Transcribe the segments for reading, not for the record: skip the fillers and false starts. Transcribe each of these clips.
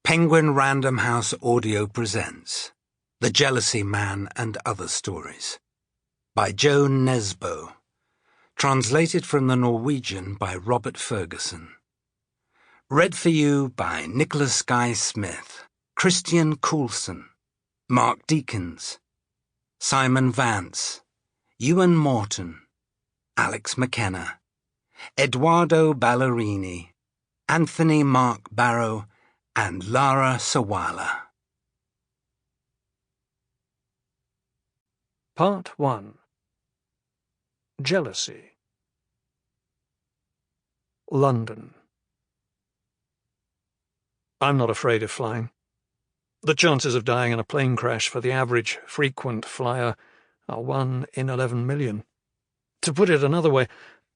Penguin Random House Audio presents The Jealousy Man and Other Stories by Joan Nesbø, translated from the Norwegian by Robert Ferguson. Read for you by Nicholas Guy Smith, Christian Coulson, Mark Deakins, Simon Vance, Euan Morton, Alex Mckenna, Edoardo Ballerini, Anthony Mark Barrow, and Lara Sawalha. Part 1. Jealousy. London. I'm not afraid of flying. The chances of dying in a plane crash for the average frequent flyer are 1 in 11 million. To put it another way,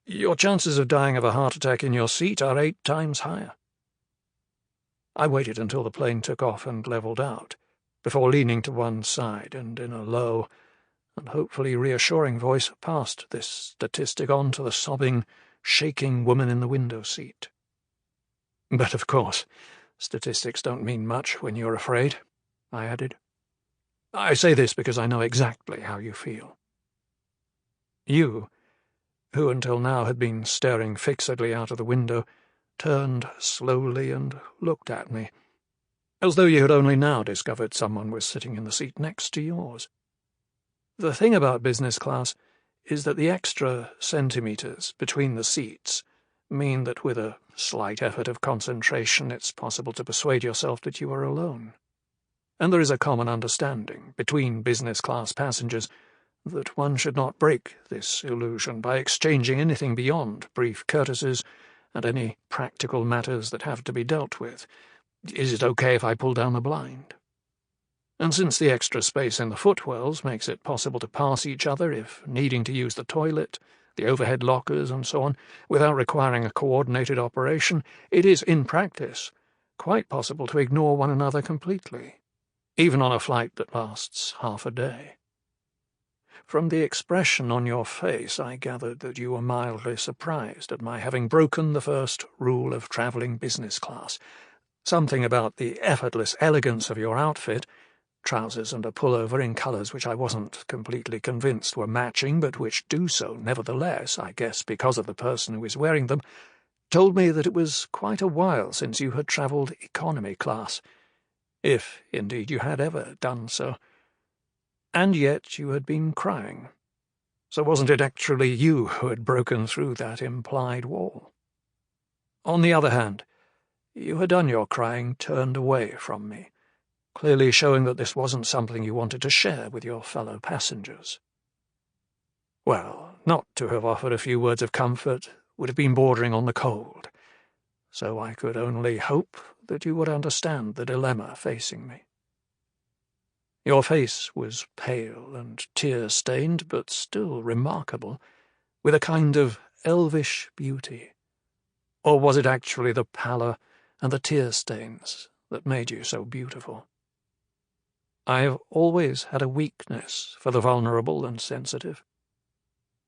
your chances of dying of a heart attack in your seat are 8 times higher. I waited until the plane took off and levelled out, before leaning to one side and in a low and hopefully reassuring voice passed this statistic on to the sobbing, shaking woman in the window seat. But of course, statistics don't mean much when you're afraid, I added. I say this because I know exactly how you feel. You, who until now had been staring fixedly out of the window, turned slowly and looked at me, as though you had only now discovered someone was sitting in the seat next to yours. The thing about business class is that the extra centimetres between the seats mean that with a slight effort of concentration it's possible to persuade yourself that you are alone. And there is a common understanding between business class passengers that one should not break this illusion by exchanging anything beyond brief courtesies and any practical matters that have to be dealt with. Is it okay if I pull down the blind? And since the extra space in the footwells makes it possible to pass each other if needing to use the toilet, the overhead lockers and so on, without requiring a coordinated operation, it is, in practice, quite possible to ignore one another completely, even on a flight that lasts half a day. From the expression on your face, I gathered that you were mildly surprised at my having broken the first rule of travelling business class. Something about the effortless elegance of your outfit, trousers and a pullover in colours which I wasn't completely convinced were matching, but which do so nevertheless, I guess because of the person who is wearing them, told me that it was quite a while since you had travelled economy class, if indeed you had ever done so. And yet you had been crying. So wasn't it actually you who had broken through that implied wall? On the other hand, you had done your crying turned away from me, clearly showing that this wasn't something you wanted to share with your fellow passengers. Well, not to have offered a few words of comfort would have been bordering on the cold, so I could only hope that you would understand the dilemma facing me. Your face was pale and tear-stained, but still remarkable, with a kind of elvish beauty. Or was it actually the pallor and the tear-stains that made you so beautiful? I have always had a weakness for the vulnerable and sensitive.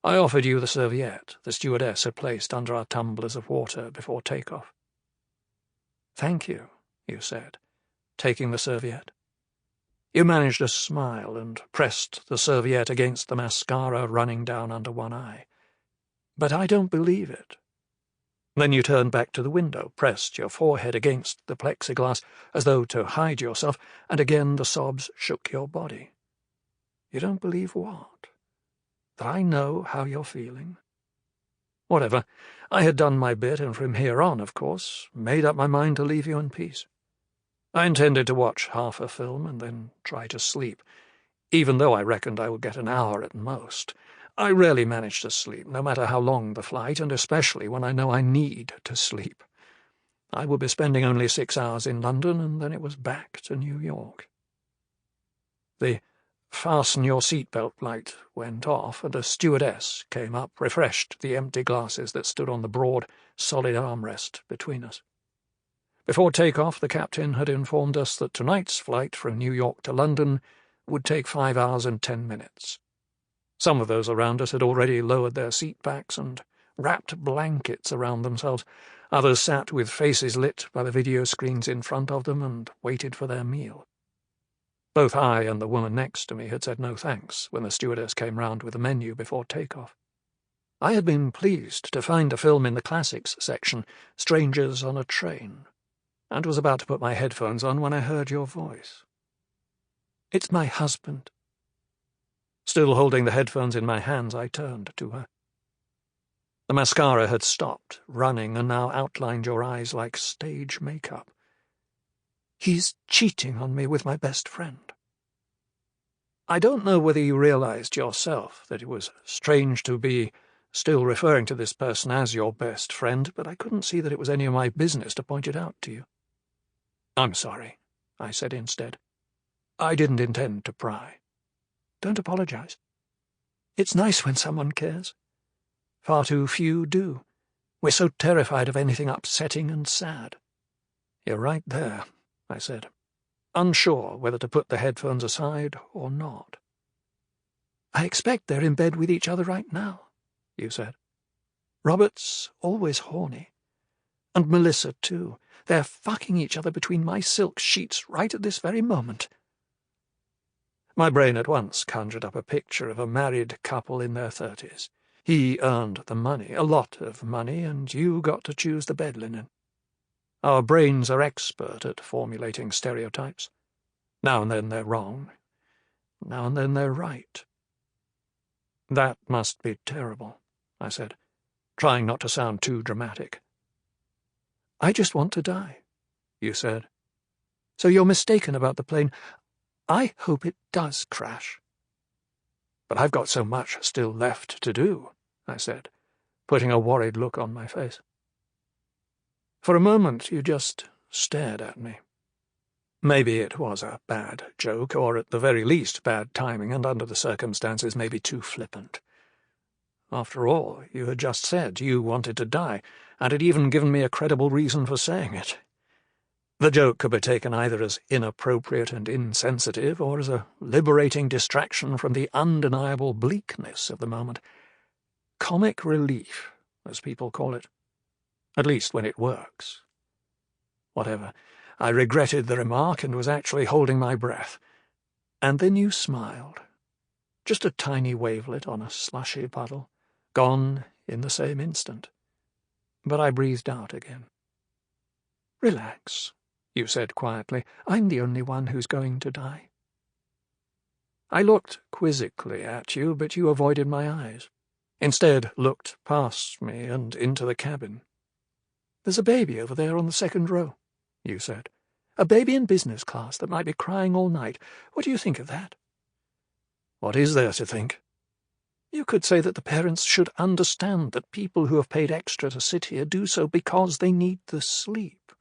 I offered you the serviette the stewardess had placed under our tumblers of water before take-off. "Thank you," you said, taking the serviette. You managed a smile and pressed the serviette against the mascara running down under one eye. "But I don't believe it." Then you turned back to the window, pressed your forehead against the plexiglass as though to hide yourself, and again the sobs shook your body. "You don't believe what? That I know how you're feeling?" Whatever. I had done my bit, and from here on, of course, made up my mind to leave you in peace. I intended to watch half a film and then try to sleep, even though I reckoned I would get an hour at most. I rarely manage to sleep, no matter how long the flight, and especially when I know I need to sleep. I would be spending only 6 hours in London, and then it was back to New York. The "fasten your seatbelt" light went off, and a stewardess came up, refreshed the empty glasses that stood on the broad, solid armrest between us. Before take-off, the captain had informed us that tonight's flight from New York to London would take 5 hours and 10 minutes. Some of those around us had already lowered their seat backs and wrapped blankets around themselves. Others sat with faces lit by the video screens in front of them and waited for their meal. Both I and the woman next to me had said no thanks when the stewardess came round with the menu before takeoff. I had been pleased to find a film in the classics section, Strangers on a Train, and was about to put my headphones on when I heard your voice. "It's my husband." Still holding the headphones in my hands, I turned to her. The mascara had stopped running and now outlined your eyes like stage makeup. "He's cheating on me with my best friend." I don't know whether you realized yourself that it was strange to be still referring to this person as your best friend, but I couldn't see that it was any of my business to point it out to you. "I'm sorry," I said instead. "I didn't intend to pry." "Don't apologize. It's nice when someone cares. Far too few do. We're so terrified of anything upsetting and sad." "You're right there," I said, unsure whether to put the headphones aside or not. "I expect they're in bed with each other right now," you said. "Robert's always horny. And Melissa, too. They're fucking each other between my silk sheets right at this very moment." My brain at once conjured up a picture of a married couple in their 30s. He earned the money, a lot of money, and you got to choose the bed linen. Our brains are expert at formulating stereotypes. Now and then they're wrong. Now and then they're right. "That must be terrible," I said, trying not to sound too dramatic. "I just want to die," you said. "So you're mistaken about the plane. I hope it does crash." "But I've got so much still left to do," I said, putting a worried look on my face. For a moment you just stared at me. Maybe it was a bad joke, or at the very least bad timing, and under the circumstances maybe too flippant. After all, you had just said you wanted to die, and had even given me a credible reason for saying it. The joke could be taken either as inappropriate and insensitive, or as a liberating distraction from the undeniable bleakness of the moment. Comic relief, as people call it. At least when it works. Whatever. I regretted the remark and was actually holding my breath. And then you smiled. Just a tiny wavelet on a slushy puddle, gone in the same instant. But I breathed out again. "Relax," you said quietly. "I'm the only one who's going to die." I looked quizzically at you, but you avoided my eyes. Instead, looked past me and into the cabin. "There's a baby over there on the second row," you said. "A baby in business class that might be crying all night. What do you think of that?" "What is there to think?" "You could say that the parents should understand that people who have paid extra to sit here do so because they need the sleep.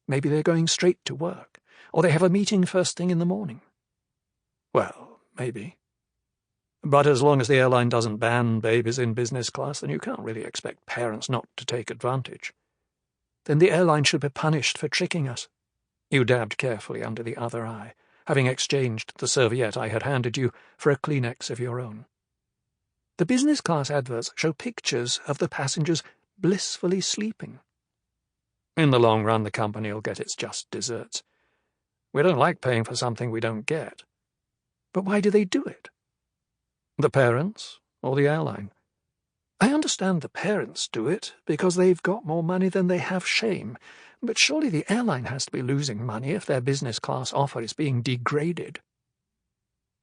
Maybe they're going straight to work, or they have a meeting first thing in the morning." "Well, maybe. But as long as the airline doesn't ban babies in business class, then you can't really expect parents not to take advantage." "Then the airline should be punished for tricking us." You dabbed carefully under the other eye, having exchanged the serviette I had handed you for a Kleenex of your own. "The business class adverts show pictures of the passengers blissfully sleeping. In the long run, the company will get its just desserts. We don't like paying for something we don't get." "But why do they do it?" "The parents or the airline?" "I understand the parents do it because they've got more money than they have shame, but surely the airline has to be losing money if their business class offer is being degraded."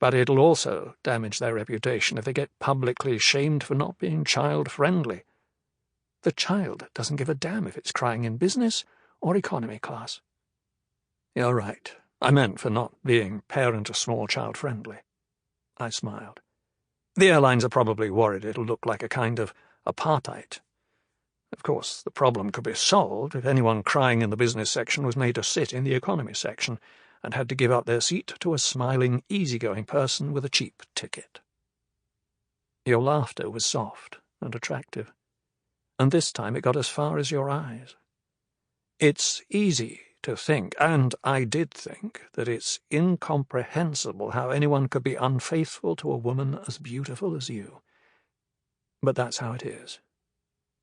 "But it'll also damage their reputation if they get publicly shamed for not being child-friendly." "The child doesn't give a damn if it's crying in business or economy class." "You're right. I meant for not being parent or small child friendly." I smiled. "The airlines are probably worried it'll look like a kind of apartheid. Of course, the problem could be solved if anyone crying in the business section was made to sit in the economy section and had to give up their seat to a smiling, easygoing person with a cheap ticket." Your laughter was soft and attractive, and this time it got as far as your eyes. It's easy to think, and I did think, that it's incomprehensible how anyone could be unfaithful to a woman as beautiful as you. But that's how it is.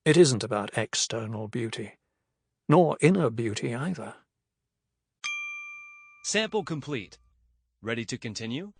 It isn't about external beauty. nor inner beauty either. Sample complete. Ready to continue?